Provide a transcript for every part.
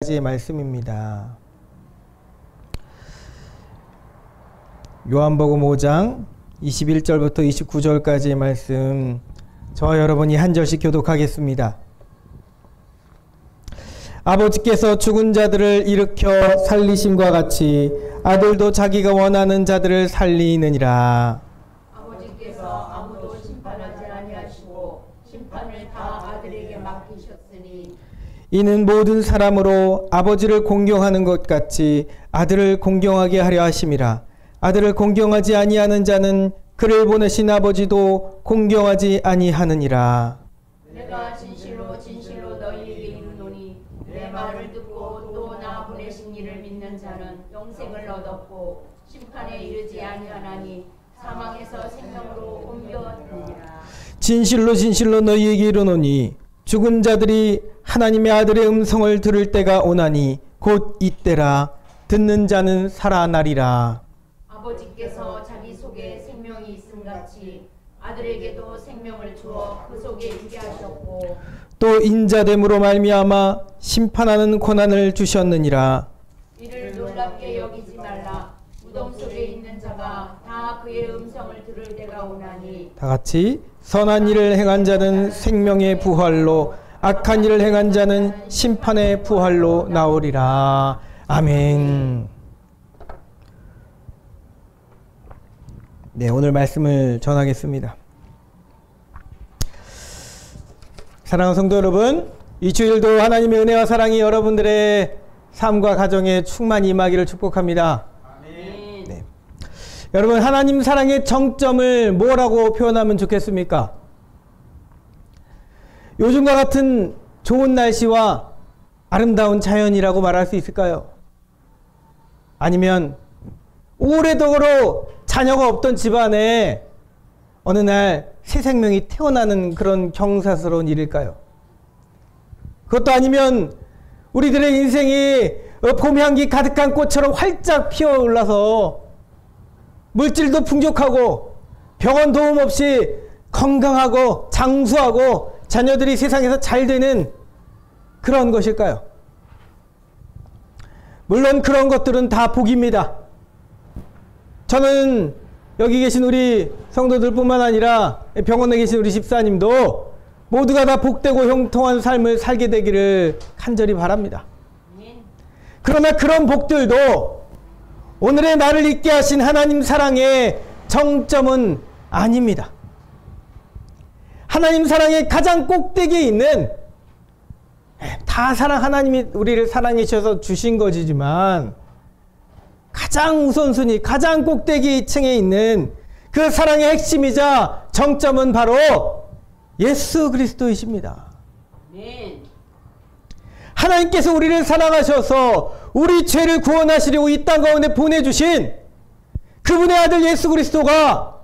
가지의 말씀입니다. 요한복음 5장 21절부터 29절까지의 말씀, 저와 여러분이 한 절씩 교독하겠습니다. 아버지께서 죽은 자들을 일으켜 살리심과 같이 아들도 자기가 원하는 자들을 살리느니라. 아버지께서 아무도 심판하지 아니하시고 심판을 다 아들에게 맡기셨으니 이는 모든 사람으로 아버지를 공경하는 것 같이 아들을 공경하게 하려 하심이라. 아들을 공경하지 아니하는 자는 그를 보내신 아버지도 공경하지 아니하느니라. 내가 진실로 진실로 너희에게 이르노니 내 말을 듣고 또 나 보내신 이를 믿는 자는 영생을 얻었고 심판에 이르지 아니하나니 사망에서 생명으로 옮겨지니라. 진실로 진실로 너희에게 이르노니 죽은 자들이 하나님의 아들의 음성을 들을 때가 오나니 곧 이때라. 듣는 자는 살아나리라. 아버지께서 자기 속에 생명이 있음같이 아들에게도 생명을 주어 그 속에 있게 하셨고 또 인자됨으로 말미암아 심판하는 권한을 주셨느니라. 이를 놀랍게 여기지 말라. 무덤 속에 있는 자가 다 그의 음성을 들을 때가 오나니 다 같이 선한 일을 행한 자는 생명의 부활로, 악한 일을 행한 자는 심판의 부활로 나오리라. 아멘. 네, 오늘 말씀을 전하겠습니다. 사랑하는 성도 여러분, 이 주일도 하나님의 은혜와 사랑이 여러분들의 삶과 가정에 충만히 임하기를 축복합니다. 아멘. 네. 여러분, 하나님 사랑의 정점을 뭐라고 표현하면 좋겠습니까? 요즘과 같은 좋은 날씨와 아름다운 자연이라고 말할 수 있을까요? 아니면 오래도록 자녀가 없던 집안에 어느 날 새 생명이 태어나는 그런 경사스러운 일일까요? 그것도 아니면 우리들의 인생이 봄 향기 가득한 꽃처럼 활짝 피어올라서 물질도 풍족하고 병원 도움 없이 건강하고 장수하고 자녀들이 세상에서 잘 되는 그런 것일까요? 물론 그런 것들은 다 복입니다. 저는 여기 계신 우리 성도들 뿐만 아니라 병원에 계신 우리 집사님도 모두가 다 복되고 형통한 삶을 살게 되기를 간절히 바랍니다. 그러나 그런 복들도 오늘의 나를 있게 하신 하나님 사랑의 정점은 아닙니다. 하나님 사랑의 가장 꼭대기에 있는, 다 하나님이 우리를 사랑해 주셔서 주신 것이지만 가장 우선순위, 가장 꼭대기 층에 있는 그 사랑의 핵심이자 정점은 바로 예수 그리스도이십니다. 아멘. 하나님께서 우리를 사랑하셔서 우리 죄를 구원하시려고 이 땅 가운데 보내주신 그분의 아들 예수 그리스도가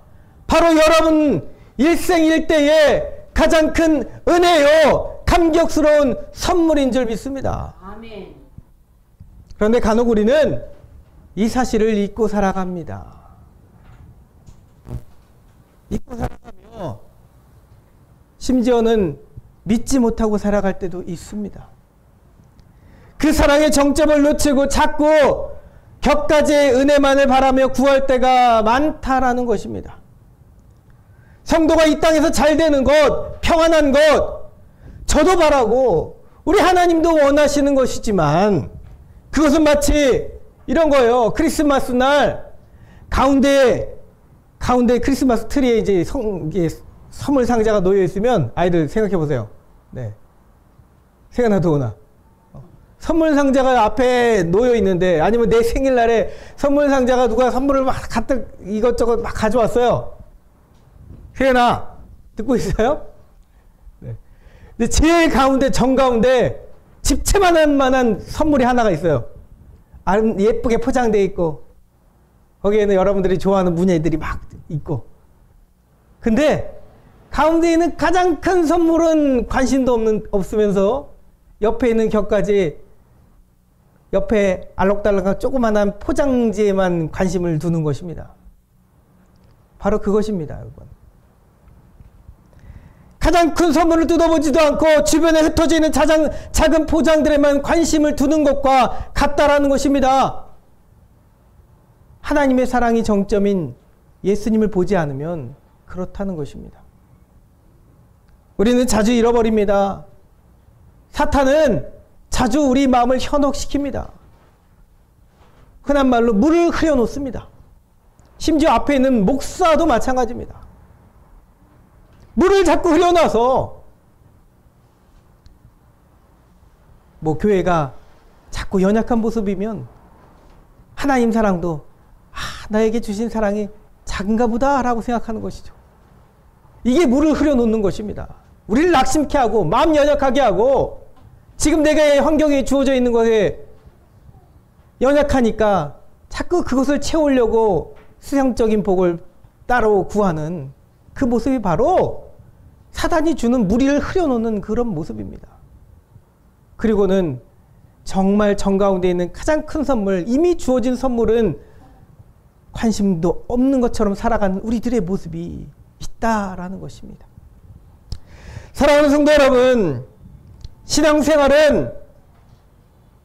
바로 여러분 일생일대의 가장 큰 은혜요, 감격스러운 선물인 줄 믿습니다. 아멘. 그런데 간혹 우리는 이 사실을 잊고 살아갑니다. 잊고 살아가며 심지어는 믿지 못하고 살아갈 때도 있습니다. 그 사랑의 정점을 놓치고 자꾸 격가지의 은혜만을 바라며 구할 때가 많다라는 것입니다. 성도가 이 땅에서 잘 되는 것, 평안한 것, 저도 바라고 우리 하나님도 원하시는 것이지만 그것은 마치 이런 거예요. 크리스마스 날 가운데 크리스마스 트리에 이제 선물 상자가 놓여 있으면 아이들 생각해 보세요. 네. 생각나도 오나. 선물 상자가 앞에 놓여 있는데, 아니면 내 생일날에 선물 상자가 누가 선물을 막 갖다 이것저것 막 가져왔어요. 세연아, 듣고 있어요? 네. 근데 제일 가운데, 정가운데 집채만한 선물이 하나가 있어요. 예쁘게 포장되어 있고, 거기에는 여러분들이 좋아하는 문예들이 막 있고. 근데 가운데 있는 가장 큰 선물은 관심도 없으면서 옆에 있는 격까지 옆에 알록달록한 조그만한 포장지에만 관심을 두는 것입니다. 바로 그것입니다, 여러분. 가장 큰 선물을 뜯어보지도 않고 주변에 흩어져 있는 작은 포장들에만 관심을 두는 것과 같다라는 것입니다. 하나님의 사랑이 정점인 예수님을 보지 않으면 그렇다는 것입니다. 우리는 자주 잃어버립니다. 사탄은 자주 우리 마음을 현혹시킵니다. 흔한 말로 물을 흐려놓습니다. 심지어 앞에 있는 목사도 마찬가지입니다. 물을 자꾸 흐려놔서 교회가 자꾸 연약한 모습이면 하나님 사랑도 나에게 주신 사랑이 작은가 보다 라고 생각하는 것이죠. 이게 물을 흐려놓는 것입니다. 우리를 낙심케 하고 마음 연약하게 하고 지금 내게 환경에 주어져 있는 것에 연약하니까 자꾸 그것을 채우려고 세상적인 복을 따로 구하는 그 모습이 바로 사단이 주는 무리를 흐려놓는 그런 모습입니다. 그리고는 정말 정가운데 있는 가장 큰 선물, 이미 주어진 선물은 관심도 없는 것처럼 살아가는 우리들의 모습이 있다라는 것입니다. 사랑하는 성도 여러분, 신앙생활은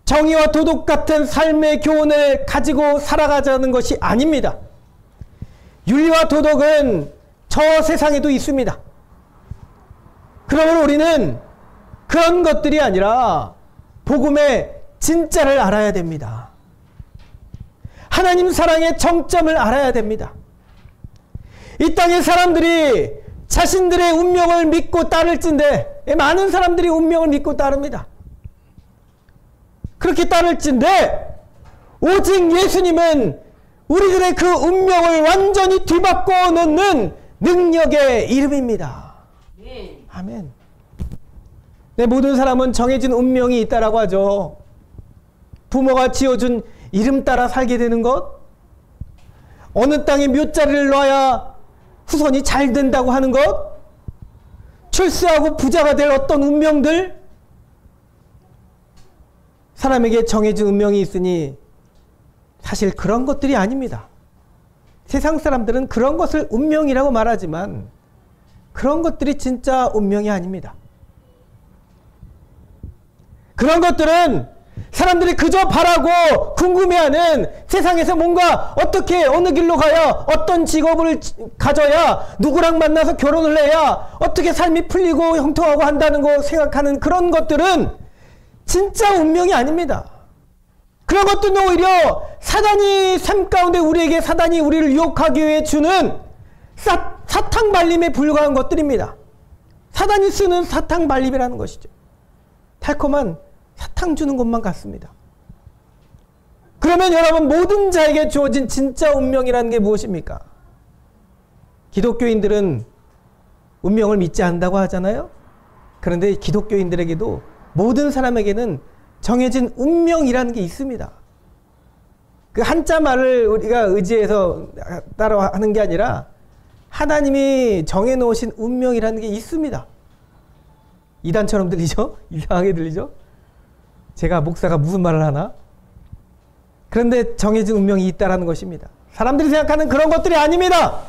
정의와 도덕 같은 삶의 교훈을 가지고 살아가자는 것이 아닙니다. 윤리와 도덕은 저 세상에도 있습니다. 그러므로 우리는 그런 것들이 아니라 복음의 진짜를 알아야 됩니다. 하나님 사랑의 정점을 알아야 됩니다. 이 땅의 사람들이 자신들의 운명을 믿고 따를진데 많은 사람들이 운명을 믿고 따릅니다. 그렇게 따를진데 오직 예수님은 우리들의 그 운명을 완전히 뒤바꿔 놓는 능력의 이름입니다. 아멘. 모든 사람은 정해진 운명이 있다라고 하죠. 부모가 지어준 이름 따라 살게 되는 것, 어느 땅에 묘자리를 놔야 후손이 잘 된다고 하는 것, 출세하고 부자가 될 어떤 운명들, 사람에게 정해진 운명이 있으니 사실 그런 것들이 아닙니다. 세상 사람들은 그런 것을 운명이라고 말하지만 그런 것들이 진짜 운명이 아닙니다. 그런 것들은 사람들이 그저 바라고 궁금해하는 세상에서 뭔가 어떻게 어느 길로 가야 어떤 직업을 가져야 누구랑 만나서 결혼을 해야 어떻게 삶이 풀리고 형통하고 한다는 거 생각하는 그런 것들은 진짜 운명이 아닙니다. 그런 것들은 오히려 사단이 삶 가운데 사단이 우리를 유혹하기 위해 주는 사탕 발림에 불과한 것들입니다. 사단이 쓰는 사탕 발림이라는 것이죠. 달콤한 사탕 주는 것만 같습니다. 그러면 여러분, 모든 자에게 주어진 진짜 운명이라는 게 무엇입니까? 기독교인들은 운명을 믿지 않는다고 하잖아요. 그런데 기독교인들에게도 모든 사람에게는 정해진 운명이라는 게 있습니다. 그 한자 말을 우리가 의지해서 따로 하는 게 아니라 하나님이 정해놓으신 운명이라는 게 있습니다. 이단처럼 들리죠? 이상하게 들리죠? 제가 목사가 무슨 말을 하나? 그런데 정해진 운명이 있다라는 것입니다. 사람들이 생각하는 그런 것들이 아닙니다.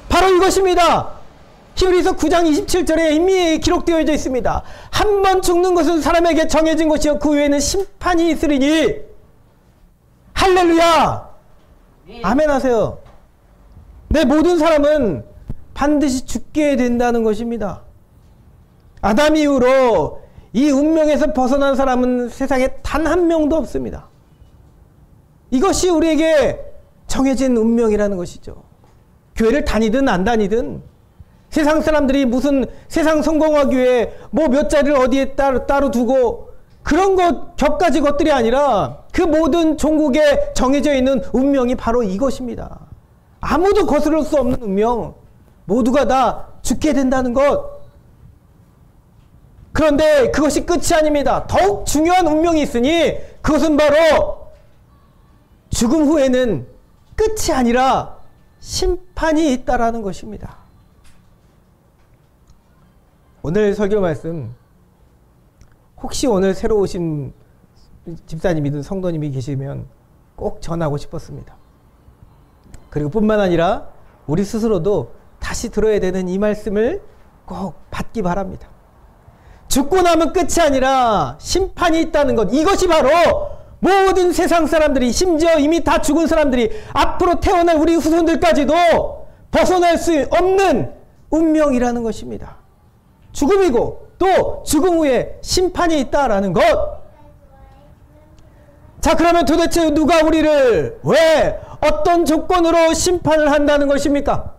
바로 이것입니다. 히브리서 9장 27절에 이미 기록되어 있습니다. 한 번 죽는 것은 사람에게 정해진 것이요 그 외에는 심판이 있으리니. 할렐루야. 아멘 하세요. 모든 사람은 반드시 죽게 된다는 것입니다. 아담 이후로 이 운명에서 벗어난 사람은 세상에 단 한 명도 없습니다. 이것이 우리에게 정해진 운명이라는 것이죠. 교회를 다니든 안 다니든 세상 사람들이 무슨 세상 성공하기 위해 몇 자리를 어디에 따로 두고 그런 격가지 것들이 아니라 그 모든 종국에 정해져 있는 운명이 바로 이것입니다. 아무도 거스를 수 없는 운명, 모두가 다 죽게 된다는 것. 그런데 그것이 끝이 아닙니다. 더욱 중요한 운명이 있으니 그것은 바로 죽음 후에는 끝이 아니라 심판이 있다라는 것입니다. 오늘 설교 말씀, 혹시 오늘 새로 오신 집사님이든 성도님이 계시면 꼭 전하고 싶었습니다. 그리고 뿐만 아니라 우리 스스로도 다시 들어야 되는 이 말씀을 꼭 받기 바랍니다. 죽고 나면 끝이 아니라 심판이 있다는 것, 이것이 바로 모든 세상 사람들이, 심지어 이미 다 죽은 사람들이, 앞으로 태어날 우리 후손들까지도 벗어날 수 없는 운명이라는 것입니다. 죽음이고 또 죽음 후에 심판이 있다라는 것. 자, 그러면 도대체 누가 우리를 왜 어떤 조건으로 심판을 한다는 것입니까?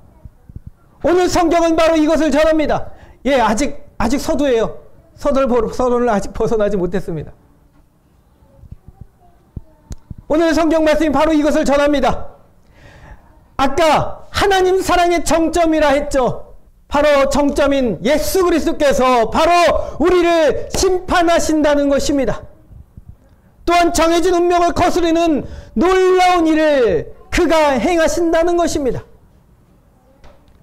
오늘 성경은 바로 이것을 전합니다. 예, 아직 서두예요. 서론을 아직 벗어나지 못했습니다. 오늘 성경 말씀이 바로 이것을 전합니다. 아까 하나님 사랑의 정점이라 했죠. 바로 정점인 예수 그리스도께서 바로 우리를 심판하신다는 것입니다. 또한 정해진 운명을 거스르는 놀라운 일을 그가 행하신다는 것입니다.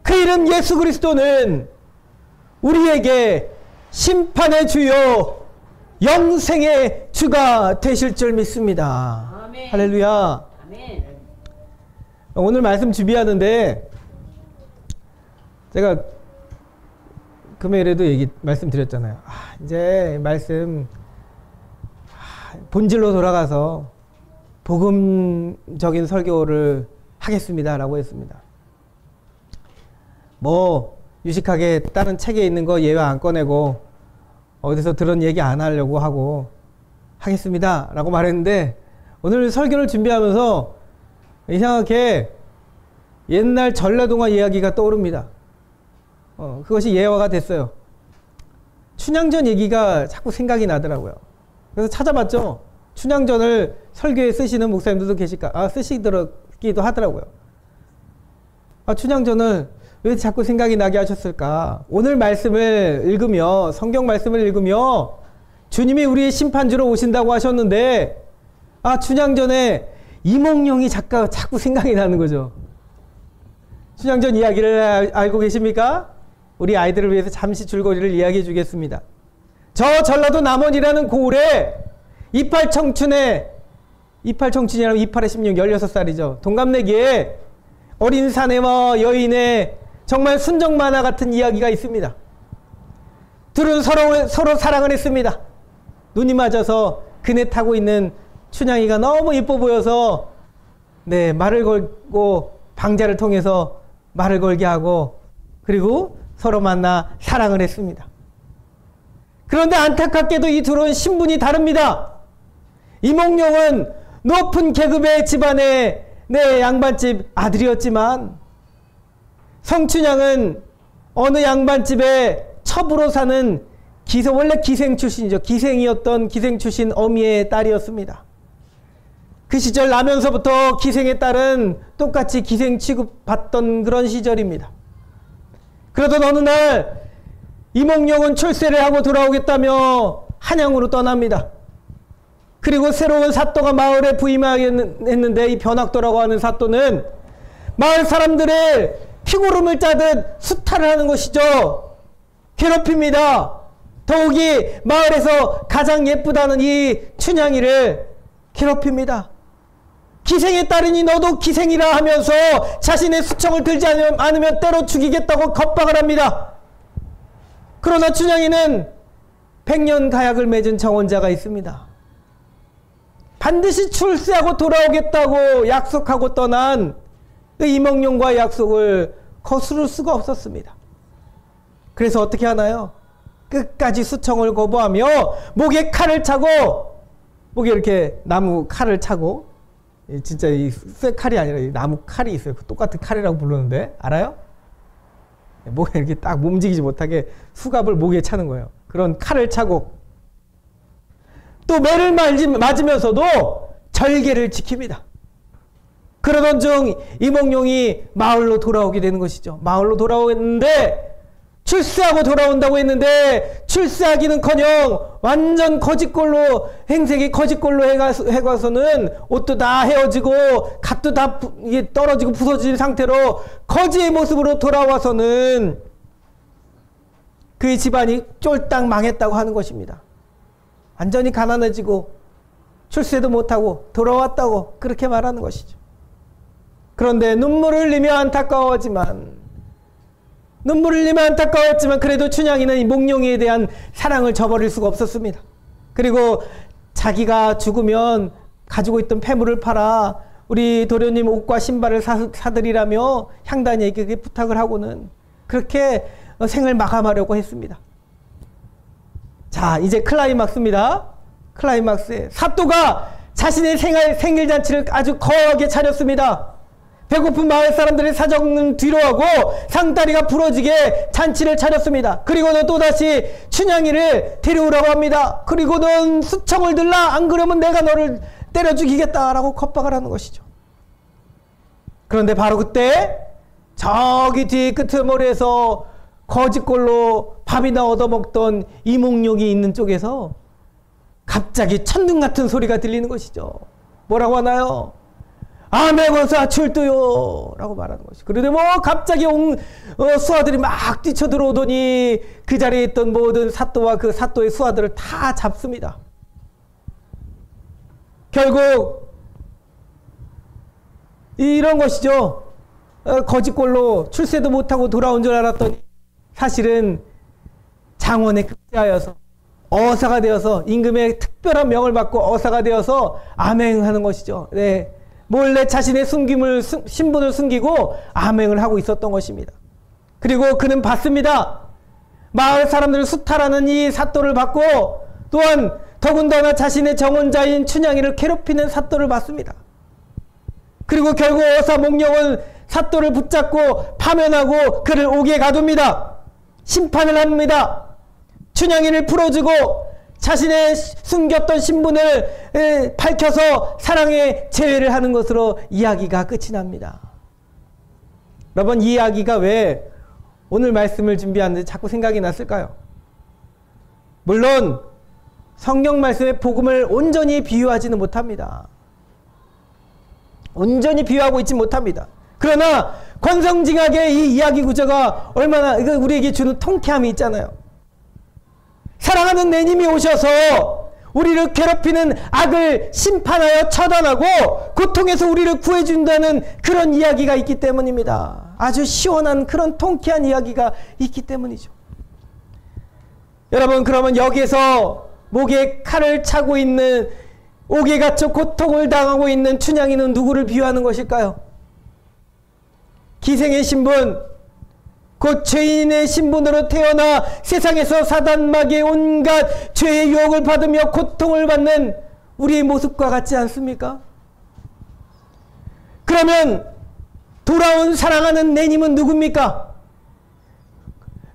그 이름 예수 그리스도는 우리에게 심판의 주요 영생의 주가 되실 줄 믿습니다. 아멘. 할렐루야. 아멘. 오늘 말씀 준비하는데 제가 금요일에도 말씀드렸잖아요. 이제 말씀 본질로 돌아가서 복음적인 설교를 하겠습니다라고 했습니다. 뭐 유식하게 다른 책에 있는 거 예외 안 꺼내고 어디서 들은 얘기 안 하려고 하고 하겠습니다라고 말했는데, 오늘 설교를 준비하면서 이상하게 옛날 전라동화 이야기가 떠오릅니다. 그것이 예화가 됐어요. 춘향전 얘기가 자꾸 생각이 나더라고요. 그래서 찾아봤죠. 춘향전을 설교에 쓰시는 목사님들도 쓰시기도 하더라고요. 춘향전을 왜 자꾸 생각이 나게 하셨을까? 오늘 말씀을 읽으며, 성경 말씀을 읽으며 주님이 우리의 심판주로 오신다고 하셨는데, 춘향전에 이몽룡이 자꾸 생각이 나는 거죠. 춘향전 이야기를 알고 계십니까? 우리 아이들을 위해서 잠시 줄거리를 이야기해 주겠습니다. 저 전라도 남원이라는 고을에 이팔청춘이라면 28에 16, 16살이죠. 동갑내기에 어린 사내와 여인의 정말 순정 만화 같은 이야기가 있습니다. 둘은 서로 사랑을 했습니다. 눈이 맞아서 그네 타고 있는 춘향이가 너무 예뻐 보여서 말을 걸고 방자를 통해서 말을 걸게 하고, 그리고 서로 만나 사랑을 했습니다. 그런데 안타깝게도 이 둘은 신분이 다릅니다. 이몽룡은 높은 계급의 집안의 양반집 아들이었지만, 성춘향은 어느 양반집에 첩으로 사는 원래 기생 출신이죠. 기생 출신 어미의 딸이었습니다. 그 시절 나면서부터 기생의 딸은 똑같이 기생 취급받던 그런 시절입니다. 그러던 어느 날 이몽룡은 출세를 하고 돌아오겠다며 한양으로 떠납니다. 그리고 새로운 사또가 마을에 부임하겠는데, 이 변학도라고 하는 사또는 마을 사람들을 피고름을 짜듯 수탈을 하는 것이죠. 괴롭힙니다. 더욱이 마을에서 가장 예쁘다는 이 춘향이를 괴롭힙니다. 기생의 딸이니 너도 기생이라 하면서 자신의 수청을 들지 않으면 때로 죽이겠다고 겁박을 합니다. 그러나 춘향이는 100년 가약을 맺은 정원자가 있습니다. 반드시 출세하고 돌아오겠다고 약속하고 떠난 그 이몽룡과의 약속을 거스를 수가 없었습니다. 그래서 어떻게 하나요? 끝까지 수청을 거부하며 목에 칼을 차고, 목에 이렇게 나무 칼을 차고, 진짜 이 쇠칼이 아니라 이 나무 칼이 있어요. 똑같은 칼이라고 부르는데 알아요? 목에 이렇게 딱 움직이지 못하게 수갑을 목에 차는 거예요. 그런 칼을 차고 또 매를 맞으면서도 절개를 지킵니다. 그러던 중 이몽룡이 마을로 돌아오게 되는 것이죠. 마을로 돌아오는데, 출세하고 돌아온다고 했는데 출세하기는커녕 완전 거짓골로, 행색이 거짓골로 해가서는 옷도 다 헤어지고 갓도 다 떨어지고 부서진 상태로 거지의 모습으로 돌아와서는 그의 집안이 쫄딱 망했다고 하는 것입니다. 완전히 가난해지고 출세도 못하고 돌아왔다고 그렇게 말하는 것이죠. 그런데 눈물을 흘리며 안타까워하지만 눈물 흘리면 안타까웠지만 그래도 춘향이는 이 몽룡이에 대한 사랑을 저버릴 수가 없었습니다. 그리고 자기가 죽으면 가지고 있던 폐물을 팔아 우리 도련님 옷과 신발을 사드리라며 향단이에게 부탁을 하고는 그렇게 생을 마감하려고 했습니다. 자, 이제 클라이막스입니다. 클라이막스에 사또가 자신의 생일잔치를 아주 거하게 차렸습니다. 배고픈 마을 사람들의 사정은 뒤로하고 상다리가 부러지게 잔치를 차렸습니다. 그리고는 또다시 춘향이를 데려오라고 합니다. 그리고는 수청을 들라, 안 그러면 내가 너를 때려 죽이겠다라고 겁박을 하는 것이죠. 그런데 바로 그때 저기 뒤 끄트머리에서 거짓골로 밥이나 얻어먹던 이몽룡이 있는 쪽에서 갑자기 천둥 같은 소리가 들리는 것이죠. 뭐라고 하나요? 아메고사 출두요 라고 말하는 것이죠. 그런데 뭐 갑자기 수하들이 막 뛰쳐들어오더니 그 자리에 있던 모든 사또와 그 사또의 수하들을 다 잡습니다. 결국 이런 것이죠. 거짓골로 출세도 못하고 돌아온 줄 알았더니 사실은 장원에 급제하여서 어사가 되어서 임금의 특별한 명을 받고 어사가 되어서 암행하는 것이죠. 네. 몰래 자신의 신분을 숨기고 암행을 하고 있었던 것입니다. 그리고 그는 봤습니다. 마을 사람들을 수탈하는 이 사또를 봤고 또한 더군다나 자신의 정혼자인 춘향이를 괴롭히는 사또를 봤습니다. 그리고 결국 어사 몽룡은 사또를 붙잡고 파면하고 그를 옥에 가둡니다. 심판을 합니다. 춘향이를 풀어주고 자신의 숨겼던 신분을 밝혀서 사랑의 재회를 하는 것으로 이야기가 끝이 납니다. 여러분, 이 이야기가 왜 오늘 말씀을 준비하는데 자꾸 생각이 났을까요? 물론 성경 말씀의 복음을 온전히 비유하지는 못합니다. 온전히 비유하고 있지 못합니다. 그러나 권성징악의 이 이야기 구조가 얼마나 우리에게 주는 통쾌함이 있잖아요. 사랑하는 내님이 오셔서 우리를 괴롭히는 악을 심판하여 처단하고 고통에서 우리를 구해준다는 그런 이야기가 있기 때문입니다. 아주 시원한 그런 통쾌한 이야기가 있기 때문이죠. 여러분, 그러면 여기에서 목에 칼을 차고 있는, 옥에 갇혀 고통을 당하고 있는 춘향이는 누구를 비유하는 것일까요? 기생의 신분, 곧 죄인의 신분으로 태어나 세상에서 사단마귀의 온갖 죄의 유혹을 받으며 고통을 받는 우리의 모습과 같지 않습니까? 그러면 돌아온 사랑하는 내님은 누굽니까?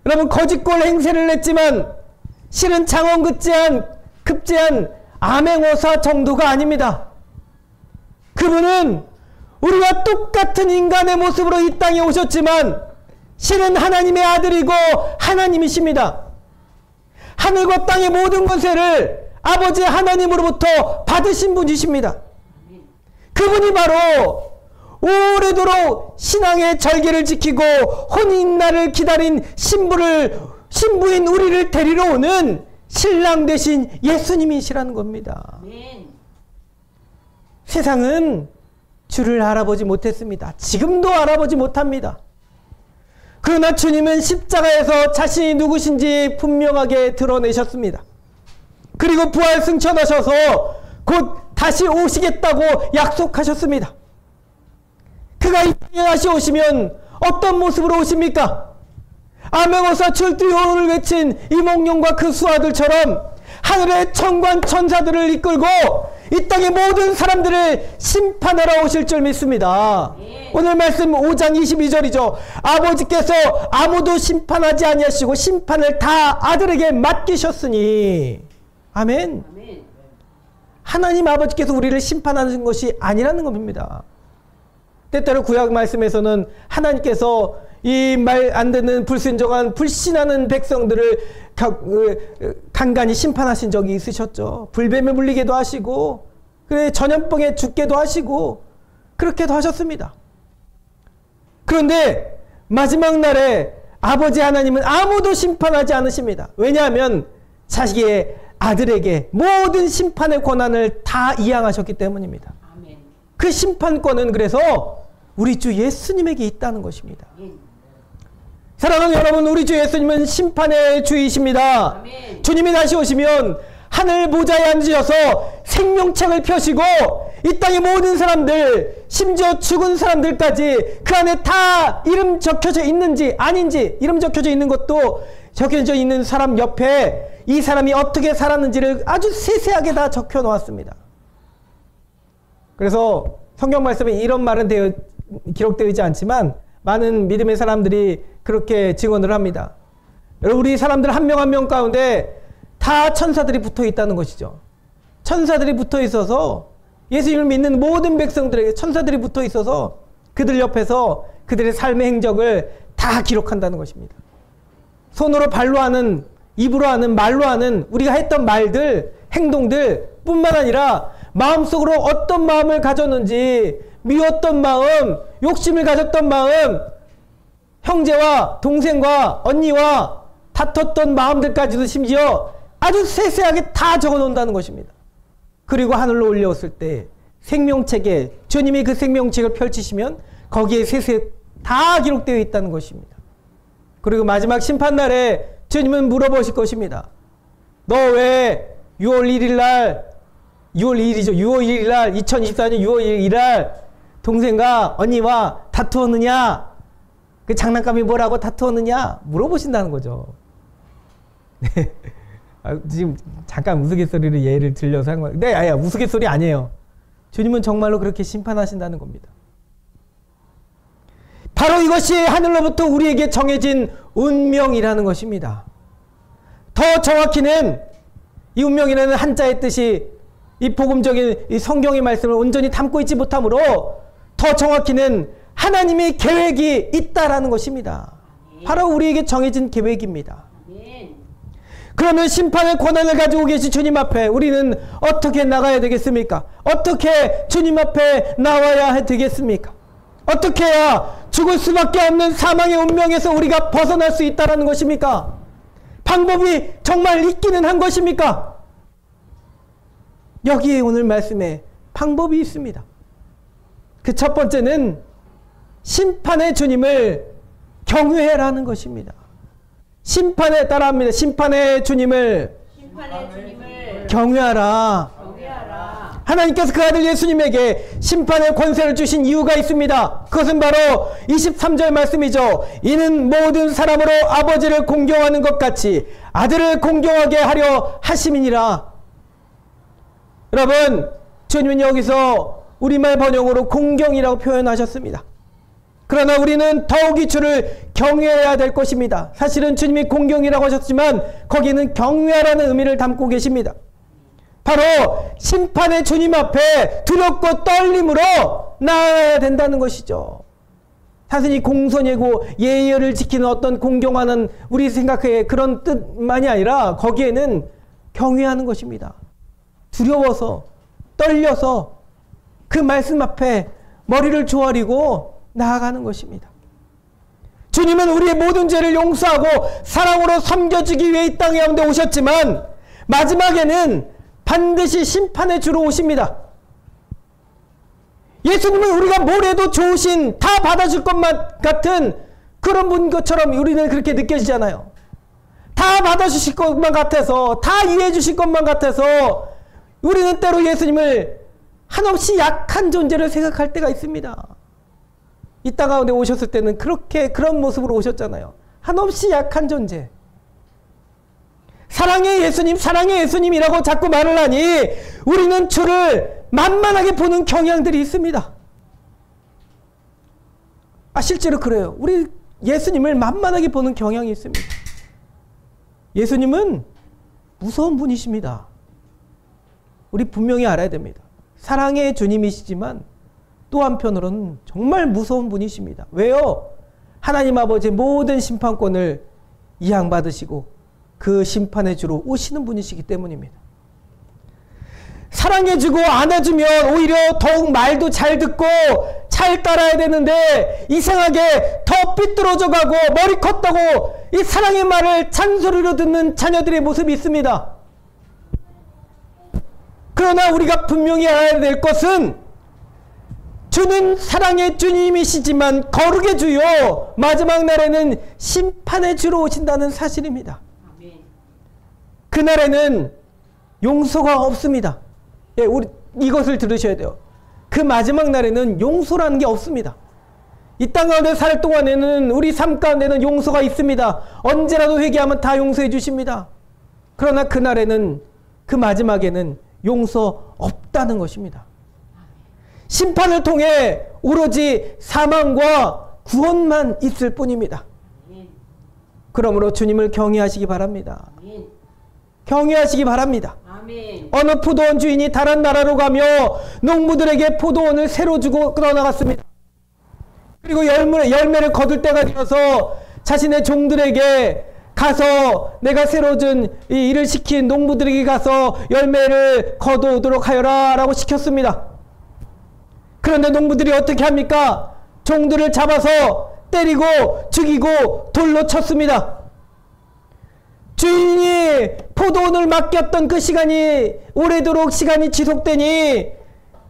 여러분, 거짓골 행세를 했지만 실은 장원 급제한 암행어사 정도가 아닙니다. 그분은 우리와 똑같은 인간의 모습으로 이 땅에 오셨지만 실은 하나님의 아들이고 하나님이십니다. 하늘과 땅의 모든 권세를 아버지 하나님으로부터 받으신 분이십니다. 그분이 바로 오래도록 신앙의 절개를 지키고 혼인날을 기다린 신부인 우리를 데리러 오는 신랑 되신 예수님이시라는 겁니다. 세상은 주를 알아보지 못했습니다. 지금도 알아보지 못합니다. 그러나 주님은 십자가에서 자신이 누구신지 분명하게 드러내셨습니다. 그리고 부활 승천하셔서 곧 다시 오시겠다고 약속하셨습니다. 그가 이 땅에 다시 오시면 어떤 모습으로 오십니까? 암행어사 출두요를 외친 이몽룡과 그 수하들처럼 하늘의 천관 천사들을 이끌고 이 땅의 모든 사람들을 심판하러 오실 줄 믿습니다. 오늘 말씀 5장 22절이죠. 아버지께서 아무도 심판하지 아니하시고 심판을 다 아들에게 맡기셨으니. 아멘. 하나님 아버지께서 우리를 심판하는 것이 아니라는 겁니다. 때때로 구약 말씀에서는 하나님께서 이 말 안 듣는 불순종한 불신하는 백성들을 간간히 심판하신 적이 있으셨죠. 불뱀에 물리게도 하시고 그래 전염병에 죽게도 하시고 그렇게도 하셨습니다. 그런데 마지막 날에 아버지 하나님은 아무도 심판하지 않으십니다. 왜냐하면 자기의 아들에게 모든 심판의 권한을 다 이양하셨기 때문입니다. 아멘. 그 심판권은 그래서 우리 주 예수님에게 있다는 것입니다. 사랑하는 여러분, 우리 주 예수님은 심판의 주이십니다. 아멘. 주님이 다시 오시면 하늘 보좌에 앉으셔서 생명책을 펴시고 이 땅의 모든 사람들, 심지어 죽은 사람들까지 그 안에 다 이름 적혀져 있는지 아닌지, 이름 적혀져 있는 것도 적혀져 있는 사람 옆에 이 사람이 어떻게 살았는지를 아주 세세하게 다 적혀 놓았습니다. 그래서 성경 말씀에 이런 말은 기록되어 있지 않지만 많은 믿음의 사람들이 그렇게 증언을 합니다. 여러분, 우리 사람들 한 명 한 명 가운데 다 천사들이 붙어 있다는 것이죠. 천사들이 붙어 있어서, 예수님을 믿는 모든 백성들에게 천사들이 붙어 있어서 그들 옆에서 그들의 삶의 행적을 다 기록한다는 것입니다. 손으로 발로 하는, 입으로 하는, 말로 하는 우리가 했던 말들, 행동들 뿐만 아니라 마음속으로 어떤 마음을 가졌는지, 미웠던 마음, 욕심을 가졌던 마음, 형제와 동생과 언니와 다퉜던 마음들까지도 심지어 아주 세세하게 다 적어 놓는다는 것입니다. 그리고 하늘로 올려왔을 때 생명책에, 주님이 그 생명책을 펼치시면 거기에 세세히 다 기록되어 있다는 것입니다. 그리고 마지막 심판날에 주님은 물어보실 것입니다. 너 왜 6월 1일 날, 6월 2일이죠. 6월 1일 날, 2024년 6월 1일 날 동생과 언니와 다투었느냐? 그 장난감이 뭐라고 다투었느냐? 물어보신다는 거죠. 네. 지금 잠깐 우스갯소리를 예를 들려서 한 거예요. 네, 아니야, 우스갯소리 아니에요. 주님은 정말로 그렇게 심판하신다는 겁니다. 바로 이것이 하늘로부터 우리에게 정해진 운명이라는 것입니다. 더 정확히는 이 운명이라는 한자의 뜻이 이 복음적인 이 성경의 말씀을 온전히 담고 있지 못하므로 더 정확히는 하나님의 계획이 있다라는 것입니다. 바로 우리에게 정해진 계획입니다. 그러면 심판의 권한을 가지고 계신 주님 앞에 우리는 어떻게 나가야 되겠습니까? 어떻게 주님 앞에 나와야 되겠습니까? 어떻게 해야 죽을 수밖에 없는 사망의 운명에서 우리가 벗어날 수 있다는 것입니까? 방법이 정말 있기는 한 것입니까? 여기에 오늘 말씀에 방법이 있습니다. 그 첫 번째는 심판의 주님을 경외해라는 것입니다. 심판에 따라합니다. 심판의 주님을 경외하라. 하나님께서 그 아들 예수님에게 심판의 권세를 주신 이유가 있습니다. 그것은 바로 23절 말씀이죠. 이는 모든 사람으로 아버지를 공경하는 것 같이 아들을 공경하게 하려 하심이니라. 여러분, 주님은 여기서 우리말 번역으로 공경이라고 표현하셨습니다. 그러나 우리는 더욱이 주를 경외해야 될 것입니다. 사실은 주님이 공경이라고 하셨지만 거기는 경외하라는 의미를 담고 계십니다. 바로 심판의 주님 앞에 두렵고 떨림으로 나아가야 된다는 것이죠. 단순히 공손이고 예의를 지키는 어떤 공경하는 우리 생각의 그런 뜻만이 아니라 거기에는 경외하는 것입니다. 두려워서 떨려서 그 말씀 앞에 머리를 조아리고 나아가는 것입니다. 주님은 우리의 모든 죄를 용서하고 사랑으로 섬겨주기 위해 이 땅 가운데 오셨지만 마지막에는 반드시 심판의 주로 오십니다. 예수님은 우리가 뭘 해도 좋으신, 다 받아줄 것만 같은 그런 분 것처럼 우리는 그렇게 느껴지잖아요. 다 받아주실 것만 같아서, 다 이해해 주실 것만 같아서 우리는 때로 예수님을 한없이 약한 존재를 생각할 때가 있습니다. 이 땅 가운데 오셨을 때는 그런 모습으로 오셨잖아요. 한없이 약한 존재. 사랑의 예수님이라고 자꾸 말을 하니 우리는 주를 만만하게 보는 경향들이 있습니다. 실제로 그래요. 우리 예수님을 만만하게 보는 경향이 있습니다. 예수님은 무서운 분이십니다. 우리 분명히 알아야 됩니다. 사랑의 주님이시지만 또 한편으로는 정말 무서운 분이십니다. 왜요? 하나님 아버지의 모든 심판권을 이양받으시고 그 심판의 주로 오시는 분이시기 때문입니다. 사랑해주고 안아주면 오히려 더욱 말도 잘 듣고 잘 따라야 되는데 이상하게 더 삐뚤어져 가고 머리 컸다고 이 사랑의 말을 잔소리로 듣는 자녀들의 모습이 있습니다. 그러나 우리가 분명히 알아야 될 것은 주는 사랑의 주님이시지만 거룩의 주요 마지막 날에는 심판의 주로 오신다는 사실입니다. 그날에는 용서가 없습니다. 예, 우리 이것을 들으셔야 돼요. 그 마지막 날에는 용서라는 게 없습니다. 이 땅 가운데 살 동안에는 우리 삶 가운데는 용서가 있습니다. 언제라도 회개하면 다 용서해 주십니다. 그러나 그날에는, 그 마지막에는 용서 없다는 것입니다. 심판을 통해 오로지 사망과 구원만 있을 뿐입니다. 그러므로 주님을 경외하시기 바랍니다. 경외하시기 바랍니다. 어느 포도원 주인이 다른 나라로 가며 농부들에게 포도원을 새로 주고 떠나갔습니다. 그리고 열매를 거둘 때가 되어서 자신의 종들에게 가서 내가 새로 준 이 일을 시킨 농부들에게 가서 열매를 거두도록 하여라 라고 시켰습니다. 그런데 농부들이 어떻게 합니까? 종들을 잡아서 때리고 죽이고 돌로 쳤습니다. 주인이 포도원을 맡겼던 그 시간이 오래도록 시간이 지속되니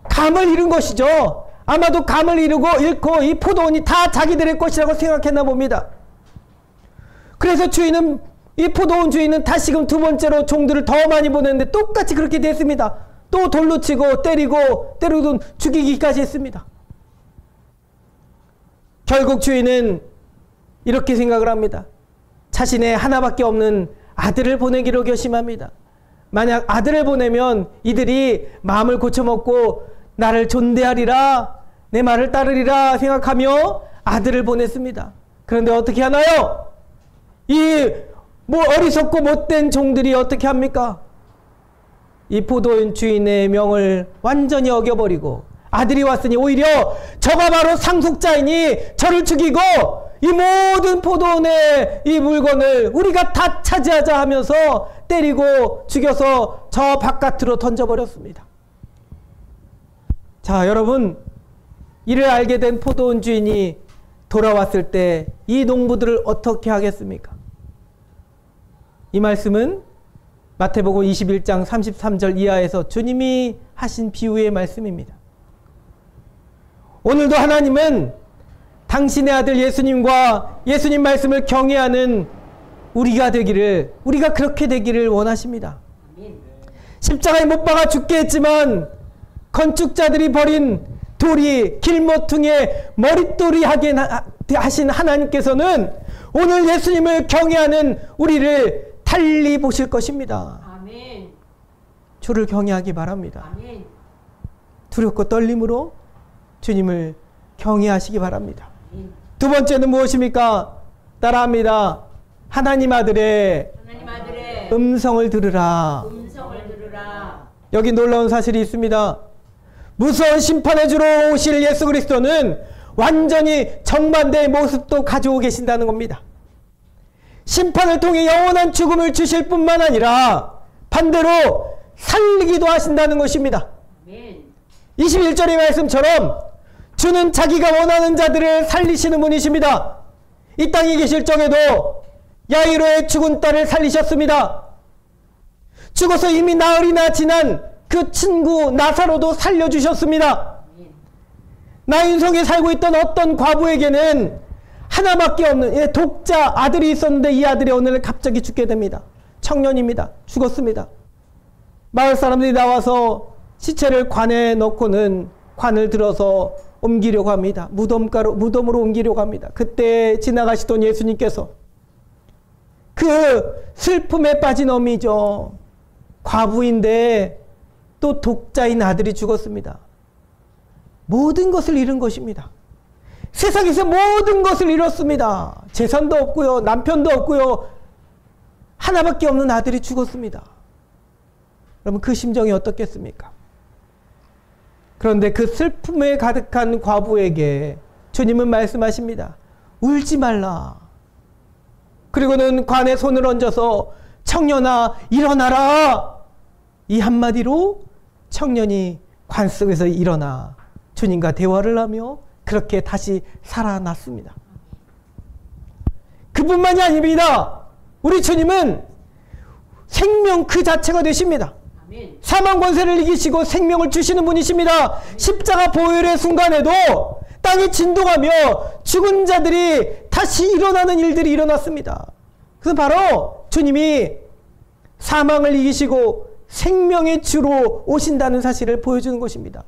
감을 잃은 것이죠. 아마도 감을 잃고 이 포도원이 다 자기들의 것이라고 생각했나 봅니다. 그래서 이 포도원 주인은 다시금 두 번째로 종들을 더 많이 보냈는데 똑같이 그렇게 됐습니다. 또 돌로 치고 때리고 죽이기까지 했습니다. 결국 주인은 이렇게 생각을 합니다. 자신의 하나밖에 없는 아들을 보내기로 결심합니다. 만약 아들을 보내면 이들이 마음을 고쳐먹고 나를 존대하리라, 내 말을 따르리라 생각하며 아들을 보냈습니다. 그런데 어떻게 하나요? 어리석고 못된 종들이 어떻게 합니까? 이 포도원 주인의 명을 완전히 어겨버리고 아들이 왔으니 오히려 저가 바로 상속자이니 저를 죽이고 이 모든 포도원의 이 물건을 우리가 다 차지하자 하면서 때리고 죽여서 저 바깥으로 던져버렸습니다. 자, 여러분, 이를 알게 된 포도원 주인이 돌아왔을 때 이 농부들을 어떻게 하겠습니까? 이 말씀은 마태복음 21장 33절 이하에서 주님이 하신 비유의 말씀입니다. 오늘도 하나님은 당신의 아들 예수님과 예수님 말씀을 경외하는 우리가 그렇게 되기를 원하십니다. 십자가에 못 박아 죽게 했지만 건축자들이 버린 돌이 길모퉁이에 머릿돌이 하게 하신 하나님께서는 오늘 예수님을 경외하는 우리를 달리 보실 것입니다. 아멘. 주를 경외하기 바랍니다. 아멘. 두렵고 떨림으로 주님을 경외하시기 바랍니다. 두 번째는 무엇입니까? 따라합니다. 하나님 아들의 음성을 들으라. 여기 놀라운 사실이 있습니다. 무서운 심판의 주로 오실 예수 그리스도는 완전히 정반대의 모습도 가지고 계신다는 겁니다. 심판을 통해 영원한 죽음을 주실 뿐만 아니라 반대로 살리기도 하신다는 것입니다. 21절의 말씀처럼 주는 자기가 원하는 자들을 살리시는 분이십니다. 이 땅에 계실 적에도 야이로의 죽은 딸을 살리셨습니다. 죽어서 이미 나흘이나 지난 그 친구 나사로도 살려주셨습니다. 나인성에 살고 있던 어떤 과부에게는 하나밖에 없는 독자 아들이 있었는데 이 아들이 오늘 갑자기 죽게 됩니다. 청년입니다. 죽었습니다. 마을 사람들이 나와서 시체를 관에 넣고는 관을 들어서 옮기려고 합니다. 무덤으로 옮기려고 합니다. 그때 지나가시던 예수님께서 그 슬픔에 빠진 어미죠. 과부인데 또 독자인 아들이 죽었습니다. 모든 것을 잃은 것입니다. 세상에서 모든 것을 잃었습니다. 재산도 없고요. 남편도 없고요. 하나밖에 없는 아들이 죽었습니다. 여러분 그 심정이 어떻겠습니까? 그런데 그 슬픔에 가득한 과부에게 주님은 말씀하십니다. 울지 말라. 그리고는 관에 손을 얹어서 청년아 일어나라. 이 한마디로 청년이 관 속에서 일어나 주님과 대화를 하며 그렇게 다시 살아났습니다. 그뿐만이 아닙니다. 우리 주님은 생명 그 자체가 되십니다. 사망 권세를 이기시고 생명을 주시는 분이십니다. 십자가 보혈의 순간에도 땅이 진동하며 죽은 자들이 다시 일어나는 일들이 일어났습니다. 그래서 바로 주님이 사망을 이기시고 생명의 주로 오신다는 사실을 보여주는 것입니다.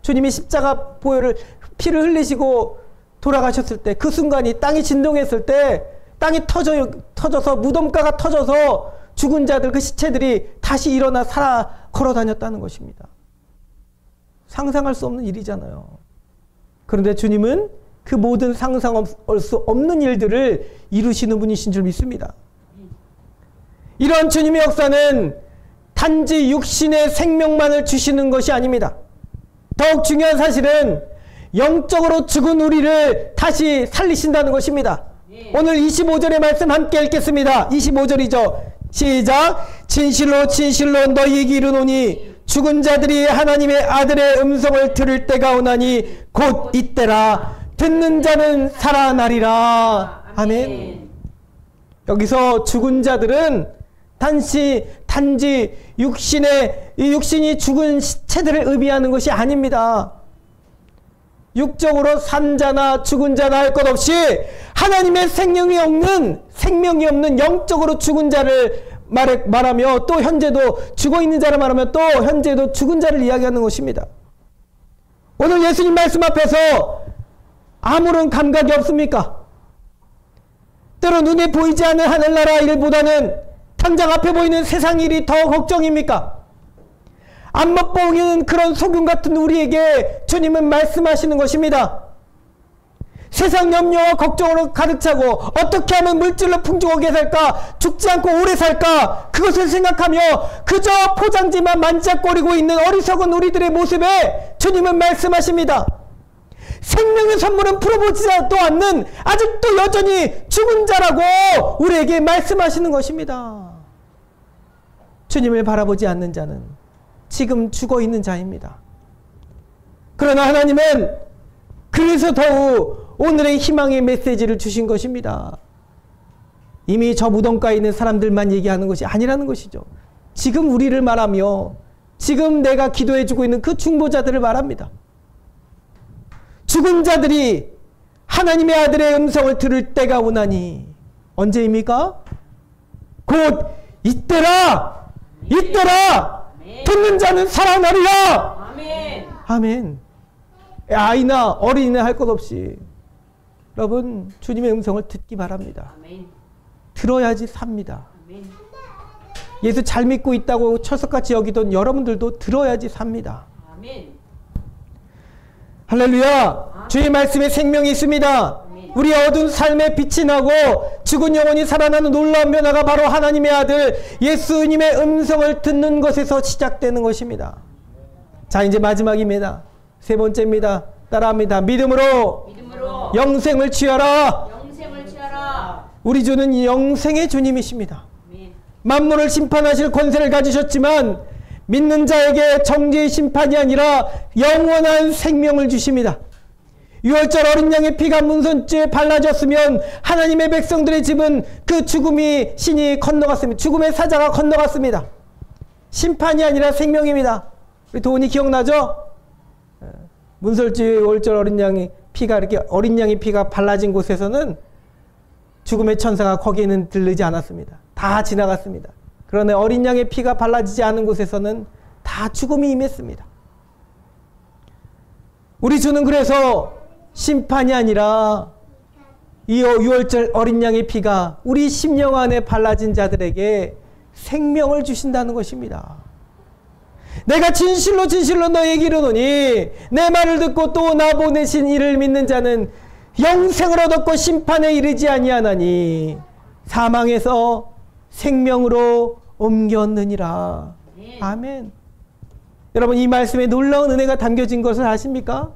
주님이 십자가 보혈을 피를 흘리시고 돌아가셨을 때, 그 순간이 땅이 진동했을 때 땅이 터져서 무덤가가 터져서 죽은 자들, 그 시체들이 다시 일어나 살아 걸어 다녔다는 것입니다. 상상할 수 없는 일이잖아요. 그런데 주님은 그 모든 상상할 수 없는 일들을 이루시는 분이신 줄 믿습니다. 이러한 주님의 역사는 단지 육신의 생명만을 주시는 것이 아닙니다. 더욱 중요한 사실은 영적으로 죽은 우리를 다시 살리신다는 것입니다. 오늘 25절의 말씀 함께 읽겠습니다. 25절이죠. 시작. 진실로 진실로 너희에게 이르노니 죽은 자들이 하나님의 아들의 음성을 들을 때가 오나니 곧 이때라. 듣는 자는 살아나리라. 아멘. 여기서 죽은 자들은 단지 육신이 죽은 시체들을 의미하는 것이 아닙니다. 육적으로 산 자나 죽은 자나 할 것 없이 하나님의 생명이 없는 영적으로 죽은 자를 말하며, 또 현재도 죽어 있는 자를 말하며, 또 현재도 죽은 자를 이야기하는 것입니다. 오늘 예수님 말씀 앞에서 아무런 감각이 없습니까? 때로 눈에 보이지 않는 하늘나라 일보다는 당장 앞에 보이는 세상 일이 더 걱정입니까? 안 맛보이는 그런 소금 같은 우리에게 주님은 말씀하시는 것입니다. 세상 염려와 걱정으로 가득 차고 어떻게 하면 물질로 풍족하게 살까, 죽지 않고 오래 살까, 그것을 생각하며 그저 포장지만 만지작거리고 있는 어리석은 우리들의 모습에 주님은 말씀하십니다. 생명의 선물은 풀어보지도 않는 아직도 여전히 죽은 자라고 우리에게 말씀하시는 것입니다. 주님을 바라보지 않는 자는 지금 죽어 있는 자입니다. 그러나 하나님은 그래서 더욱 오늘의 희망의 메시지를 주신 것입니다. 이미 저 무덤가에 있는 사람들만 얘기하는 것이 아니라는 것이죠. 지금 우리를 말하며 지금 내가 기도해주고 있는 그 중보자들을 말합니다. 죽은 자들이 하나님의 아들의 음성을 들을 때가 오나니, 언제입니까? 곧 이때라! 이때라! 듣는 자는 살아나리라! 아멘. 아멘. 아이나 어린이나 할 것 없이 여러분 주님의 음성을 듣기 바랍니다. 아멘. 들어야지 삽니다. 아멘. 예수 잘 믿고 있다고 철석같이 여기던 여러분들도 들어야지 삽니다. 아멘. 할렐루야. 주의 말씀에 생명이 있습니다. 우리 어두운 삶에 빛이 나고 죽은 영혼이 살아나는 놀라운 변화가 바로 하나님의 아들 예수님의 음성을 듣는 것에서 시작되는 것입니다. 자, 이제 마지막입니다. 세 번째입니다. 따라합니다. 믿음으로 영생을 취하라. 영생을 취하라. 우리 주는 영생의 주님이십니다. 아멘. 만물을 심판하실 권세를 가지셨지만 믿는 자에게 정죄의 심판이 아니라 영원한 생명을 주십니다. 유월절 어린 양의 피가 문선죄에 발라졌으면 하나님의 백성들의 집은 그 죽음이 신이 건너갔습니다. 죽음의 사자가 건너갔습니다. 심판이 아니라 생명입니다. 우리 도훈이 기억나죠? 문설주의 유월절 어린 양의 피가 이렇게 어린 양의 피가 발라진 곳에서는 죽음의 천사가 거기에는 들르지 않았습니다. 다 지나갔습니다. 그러나 어린 양의 피가 발라지지 않은 곳에서는 다 죽음이 임했습니다. 우리 주는 그래서 심판이 아니라 이 유월절 어린 양의 피가 우리 심령 안에 발라진 자들에게 생명을 주신다는 것입니다. 내가 진실로 진실로 너에게 이르노니 내 말을 듣고 또 나 보내신 이를 믿는 자는 영생을 얻었고 심판에 이르지 아니하나니 사망에서 생명으로 옮겼느니라. 아멘. 여러분, 이 말씀에 놀라운 은혜가 담겨진 것을 아십니까?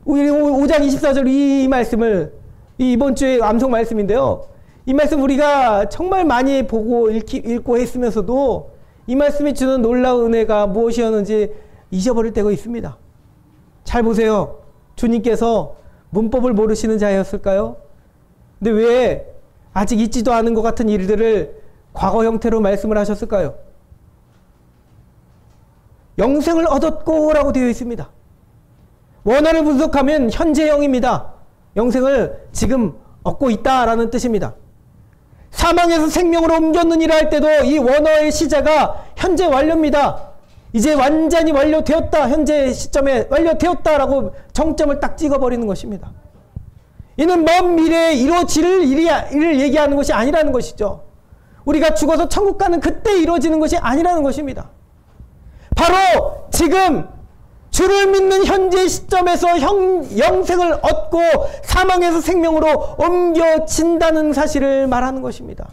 5장 24절 이 말씀을, 이번 주에 암송 말씀인데요. 이 말씀 우리가 정말 많이 보고 읽고 했으면서도 이 말씀이 주는 놀라운 은혜가 무엇이었는지 잊어버릴 때가 있습니다. 잘 보세요. 주님께서 문법을 모르시는 자였을까요? 근데 왜 아직 있지도 않은 것 같은 일들을 과거 형태로 말씀을 하셨을까요? 영생을 얻었고 라고 되어 있습니다. 원어를 분석하면 현재형입니다. 영생을 지금 얻고 있다라는 뜻입니다. 사망에서 생명으로 옮겼느니라 할 때도 이 원어의 시제가 현재 완료입니다. 이제 완전히 완료되었다. 현재 시점에 완료되었다라고 정점을 딱 찍어버리는 것입니다. 이는 먼 미래에 이루어질 일을 얘기하는 것이 아니라는 것이죠. 우리가 죽어서 천국 가는 그때 이루어지는 것이 아니라는 것입니다. 바로 지금 주를 믿는 현재 시점에서 영생을 얻고 사망에서 생명으로 옮겨진다는 사실을 말하는 것입니다.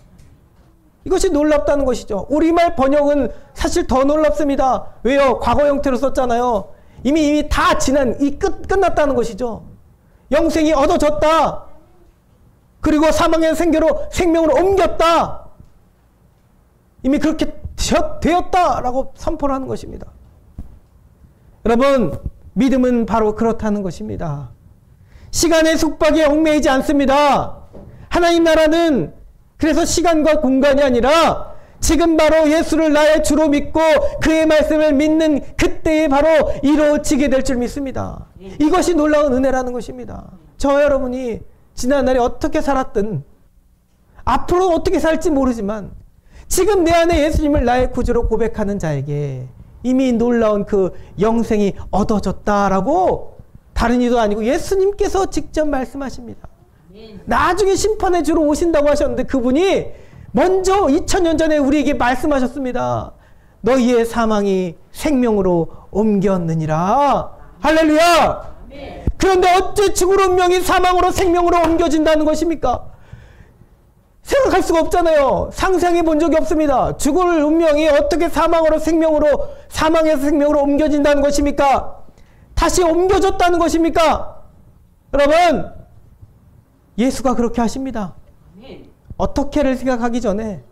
이것이 놀랍다는 것이죠. 우리말 번역은 사실 더 놀랍습니다. 왜요? 과거 형태로 썼잖아요. 이미 다 지난, 끝났다는 것이죠. 영생이 얻어졌다. 그리고 사망에서 생명으로 옮겼다. 이미 그렇게 되었다라고 선포를 하는 것입니다. 여러분, 믿음은 바로 그렇다는 것입니다. 시간의 속박에 얽매이지 않습니다. 하나님 나라는 그래서 시간과 공간이 아니라 지금 바로 예수를 나의 주로 믿고 그의 말씀을 믿는 그때에 바로 이루어지게 될 줄 믿습니다. 이것이 놀라운 은혜라는 것입니다. 저 여러분이 지난날에 어떻게 살았든 앞으로 어떻게 살지 모르지만 지금 내 안에 예수님을 나의 구주로 고백하는 자에게 이미 놀라운 그 영생이 얻어졌다라고 다른 이도 아니고 예수님께서 직접 말씀하십니다. 나중에 심판의 주로 오신다고 하셨는데 그분이 먼저 2000년 전에 우리에게 말씀하셨습니다. 너희의 사망이 생명으로 옮겼느니라. 할렐루야. 그런데 어째 죽을 운명이 사망으로 생명으로 옮겨진다는 것입니까? 생각할 수가 없잖아요. 상상해 본 적이 없습니다. 죽을 운명이 어떻게 사망에서 생명으로 옮겨진다는 것입니까? 다시 옮겨졌다는 것입니까? 여러분, 예수가 그렇게 하십니다. 어떻게를 생각하기 전에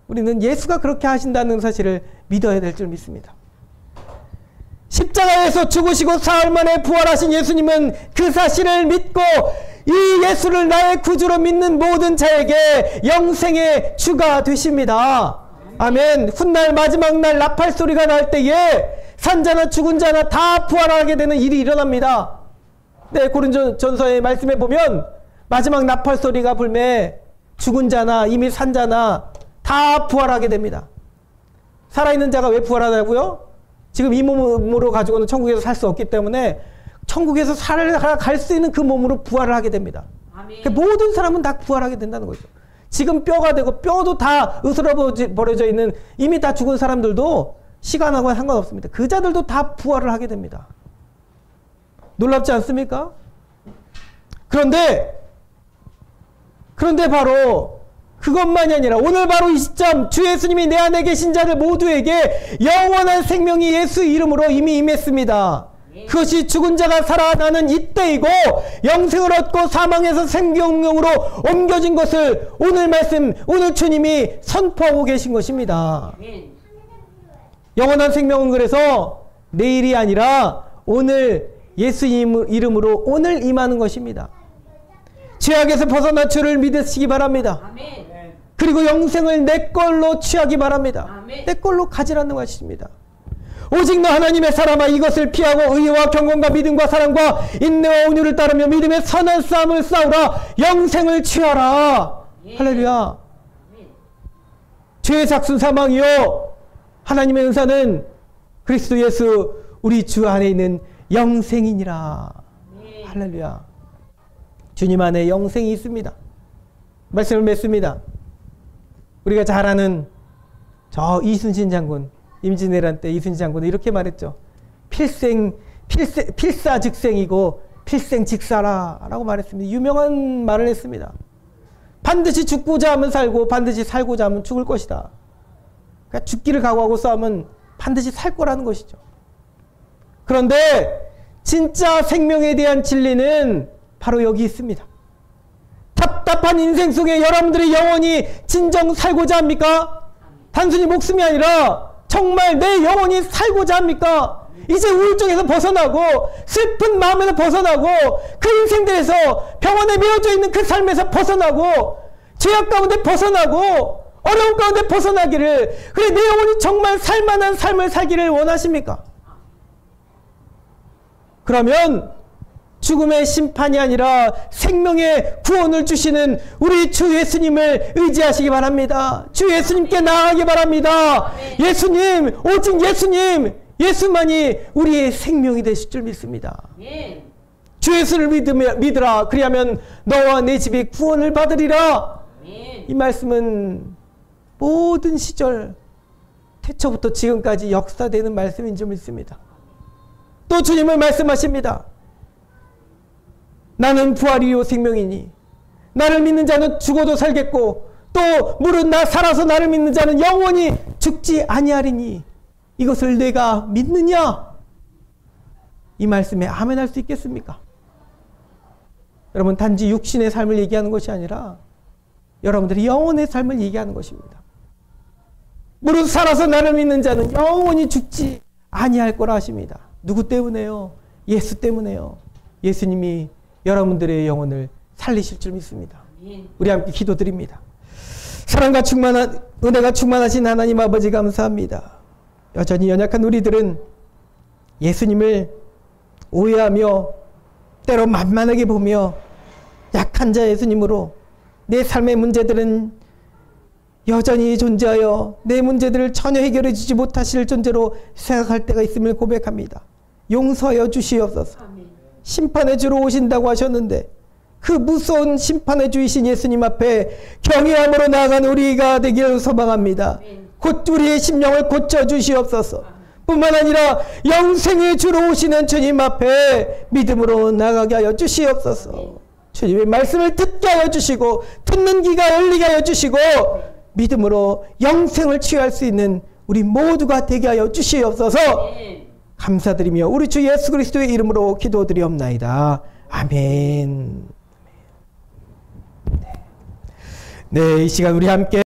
우리는 예수가 그렇게 하신다는 사실을 믿어야 될 줄 믿습니다. 십자가에서 죽으시고 사흘 만에 부활하신 예수님은 그 사실을 믿고 이 예수를 나의 구주로 믿는 모든 자에게 영생의 주가 되십니다. 아멘. 훗날 마지막 날 나팔 소리가 날 때에 산자나 죽은 자나 다 부활하게 되는 일이 일어납니다. 네, 고린도전서의 말씀에 보면 마지막 나팔 소리가 불매 죽은 자나 이미 산 자나 다 부활하게 됩니다. 살아있는 자가 왜 부활하냐고요? 지금 이 몸으로 가지고는 천국에서 살 수 없기 때문에 천국에서 갈 수 있는 그 몸으로 부활을 하게 됩니다. 그러니까 모든 사람은 다 부활하게 된다는 거죠. 지금 뼈가 되고 뼈도 다 으스러버려져 있는 이미 다 죽은 사람들도 시간하고 상관없습니다. 그 자들도 다 부활을 하게 됩니다. 놀랍지 않습니까? 그런데 바로 그것만이 아니라 오늘 바로 이 시점 주 예수님이 내 안에 계신 자들 모두에게 영원한 생명이 예수 이름으로 이미 임했습니다. 그것이 죽은 자가 살아나는 이때이고 영생을 얻고 사망에서 생명으로 옮겨진 것을 오늘 주님이 선포하고 계신 것입니다. 영원한 생명은 그래서 내일이 아니라 오늘 예수 이름으로 오늘 임하는 것입니다. 죄악에서 벗어나 주를 믿으시기 바랍니다. 그리고 영생을 내 걸로 취하기 바랍니다. 내 걸로 가지라는 것입니다. 오직 너 하나님의 사람아 이것을 피하고 의와 경건과 믿음과 사랑과 인내와 온유를 따르며 믿음의 선한 싸움을 싸우라. 영생을 취하라. 할렐루야. 죄의 삭순 사망이요 하나님의 은사는 그리스도 예수 우리 주 안에 있는 영생이니라. 할렐루야. 주님 안에 영생이 있습니다. 말씀을 맺습니다. 우리가 잘 아는 저 이순신 장군, 임진왜란 때 이순신 장군은 이렇게 말했죠. 필사즉생이고 필생직사라 라고 말했습니다. 유명한 말을 했습니다. 반드시 죽고자 하면 살고 반드시 살고자 하면 죽을 것이다. 그러니까 죽기를 각오하고 싸우면 반드시 살 거라는 것이죠. 그런데 진짜 생명에 대한 진리는 바로 여기 있습니다. 답답한 인생 속에 여러분들이 영원히 진정 살고자 합니까? 단순히 목숨이 아니라 정말 내 영혼이 살고자 합니까? 이제 우울증에서 벗어나고 슬픈 마음에서 벗어나고 그 인생들에서 병원에 메어져 있는 그 삶에서 벗어나고 죄악 가운데 벗어나고 어려움 가운데 벗어나기를 그래 내 영혼이 정말 살만한 삶을 살기를 원하십니까? 그러면 죽음의 심판이 아니라 생명의 구원을 주시는 우리 주 예수님을 의지하시기 바랍니다. 주 예수님께 나아가기 바랍니다. 예수님, 오직 예수님, 예수만이 우리의 생명이 되실 줄 믿습니다. 주 예수를 믿으라. 그리하면 너와 내 집이 구원을 받으리라. 이 말씀은 모든 시절 태초부터 지금까지 역사되는 말씀인 줄 믿습니다. 또 주님은 말씀하십니다. 나는 부활이요 생명이니 나를 믿는 자는 죽어도 살겠고 또 무릇 나 살아서 나를 믿는 자는 영원히 죽지 아니하리니 이것을 내가 믿느냐? 이 말씀에 아멘할 수 있겠습니까? 여러분, 단지 육신의 삶을 얘기하는 것이 아니라 여러분들이 영혼의 삶을 얘기하는 것입니다. 무릇 살아서 나를 믿는 자는 영원히 죽지 아니할 거라 하십니다. 누구 때문에요? 예수 때문에요. 예수님이 여러분들의 영혼을 살리실 줄 믿습니다. 우리 함께 기도드립니다. 사랑과 충만한 은혜가 충만하신 하나님 아버지 감사합니다. 여전히 연약한 우리들은 예수님을 오해하며 때로 만만하게 보며 약한 자 예수님으로 내 삶의 문제들은 여전히 존재하여 내 문제들을 전혀 해결해 주지 못하실 존재로 생각할 때가 있음을 고백합니다. 용서하여 주시옵소서. 심판의 주로 오신다고 하셨는데 그 무서운 심판의 주이신 예수님 앞에 경외함으로 나아간 우리가 되기를 소망합니다. 곧 우리의 심령을 고쳐주시옵소서. 뿐만 아니라 영생의 주로 오시는 주님 앞에 믿음으로 나아가게 하여 주시옵소서. 주님의 말씀을 듣게 하여 주시고 듣는 귀가 열리게 하여 주시고 믿음으로 영생을 취할 수 있는 우리 모두가 되게 하여 주시옵소서. 감사드리며 우리 주 예수 그리스도의 이름으로 기도드리옵나이다. 아멘. 네, 이 시간 우리 함께